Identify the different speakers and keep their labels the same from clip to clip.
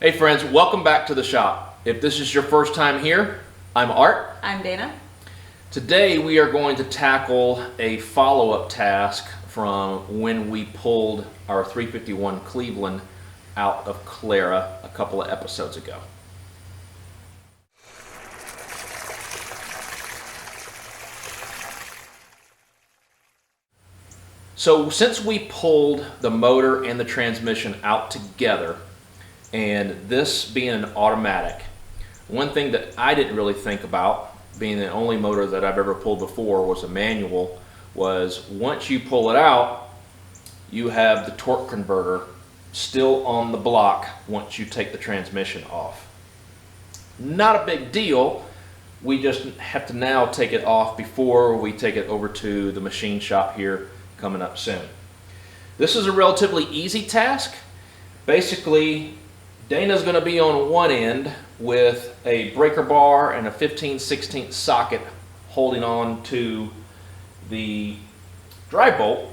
Speaker 1: Hey friends, welcome back to the shop. If this is your first time here, I'm Art.
Speaker 2: I'm Dana.
Speaker 1: Today we are going to tackle a follow-up task from when we pulled our 351 Cleveland out of Clara a couple of episodes ago. So since we pulled the motor and the transmission out together, and this being an automatic, one thing that I didn't really think about, being the only motor that I've ever pulled before was a manual, was once you pull it out, you have the torque converter still on the block once you take the transmission off. Not a big deal. We just have to now take it off before we take it over to the machine shop here coming up soon. This is a relatively easy task. Basically, Dana's going to be on one end with a breaker bar and a 15/16 socket holding on to the drive bolt,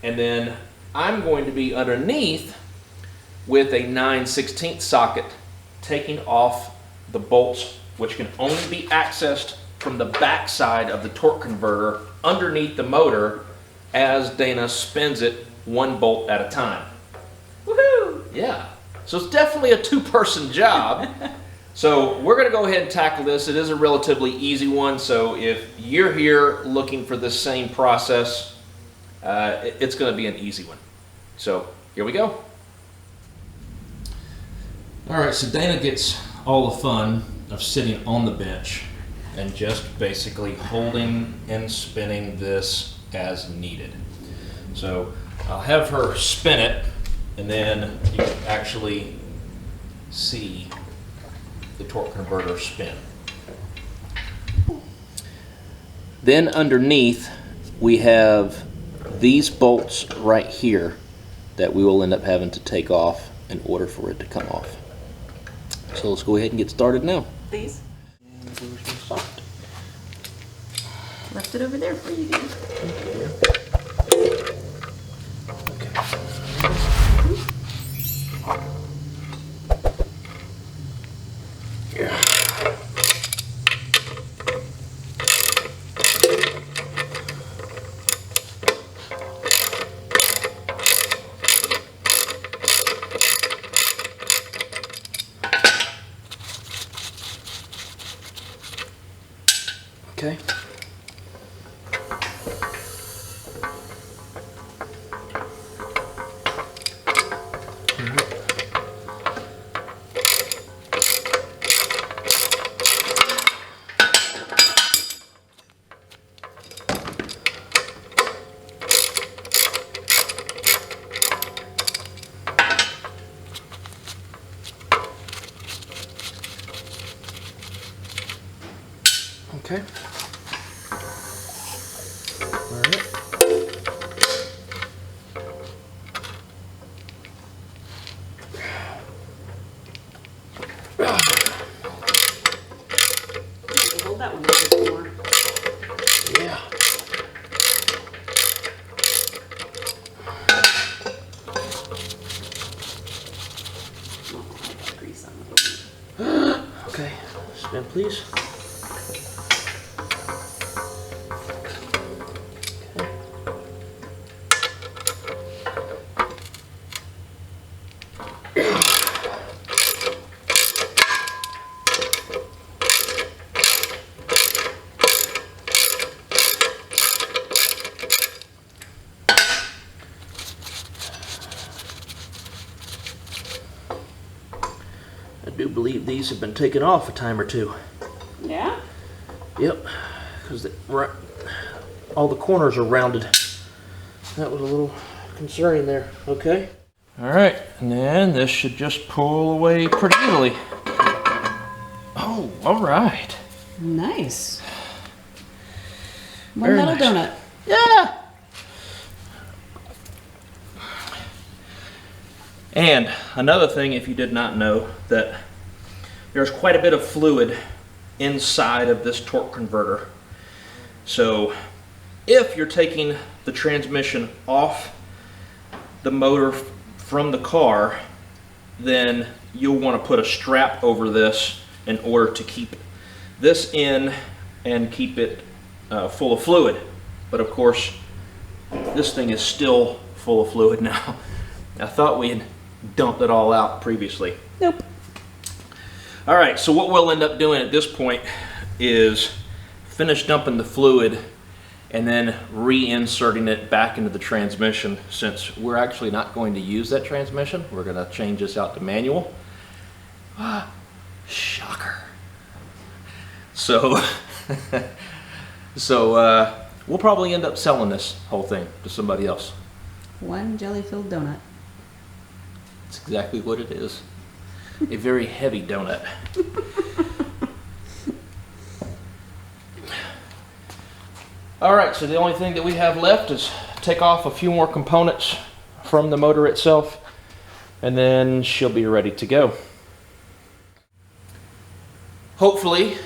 Speaker 1: and then I'm going to be underneath with a 9/16 socket taking off the bolts, which can only be accessed from the back side of the torque converter underneath the motor as Dana spins it one bolt at a time.
Speaker 2: Woohoo!
Speaker 1: Yeah. So it's definitely a two-person job. So we're going to go ahead and tackle this. It is a relatively easy one, so if you're here looking for this same process, it's going to be an easy one. So here we go. All right, so Dana gets all the fun of sitting on the bench and just basically holding and spinning this as needed. So I'll have her spin it, and then you can actually see the torque converter spin. Then underneath we have these bolts right here that we will end up having to take off in order for it to come off. So let's go ahead and get started now.
Speaker 2: These. Left it over there for you, Dana.
Speaker 1: Okay. Okay. All right.
Speaker 2: Hold that one a little bit more.
Speaker 1: Yeah.
Speaker 2: Oh, I got grease on it.
Speaker 1: Okay. Spin, please. I do believe these have been taken off a time or two.
Speaker 2: Yeah?
Speaker 1: Yep, because all the corners are rounded. That was a little concerning there. Okay. All right, and then this should just pull away pretty easily. Oh, all right.
Speaker 2: Nice. One
Speaker 1: Very
Speaker 2: metal
Speaker 1: nice.
Speaker 2: donut.
Speaker 1: Yeah. And another thing, if you did not know, that there's quite a bit of fluid inside of this torque converter. So if you're taking the transmission off the motor from the car, then you'll want to put a strap over this in order to keep this in and keep it full of fluid. But of course, this thing is still full of fluid now. I thought we had dumped it all out previously.
Speaker 2: Nope.
Speaker 1: All right, so what we'll end up doing at this point is finish dumping the fluid and then reinserting it back into the transmission. Since we're actually not going to use that transmission, we're going to change this out to manual. Shocker. So, we'll probably end up selling this whole thing to somebody else.
Speaker 2: One jelly-filled donut.
Speaker 1: That's exactly what it is. A very heavy donut. All right, so the only thing that we have left is take off a few more components from the motor itself, and then she'll be ready to go. Hopefully,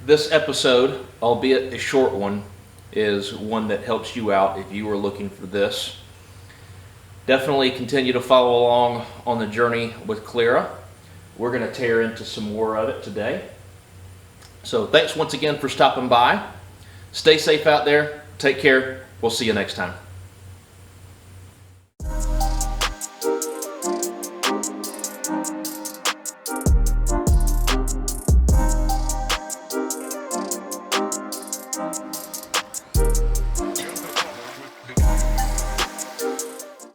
Speaker 1: this episode, albeit a short one, is one that helps you out if you are looking for this. Definitely continue to follow along on the journey with Clara. We're going to tear into some more of it today. So thanks once again for stopping by. Stay safe out there. Take care. We'll see you next time.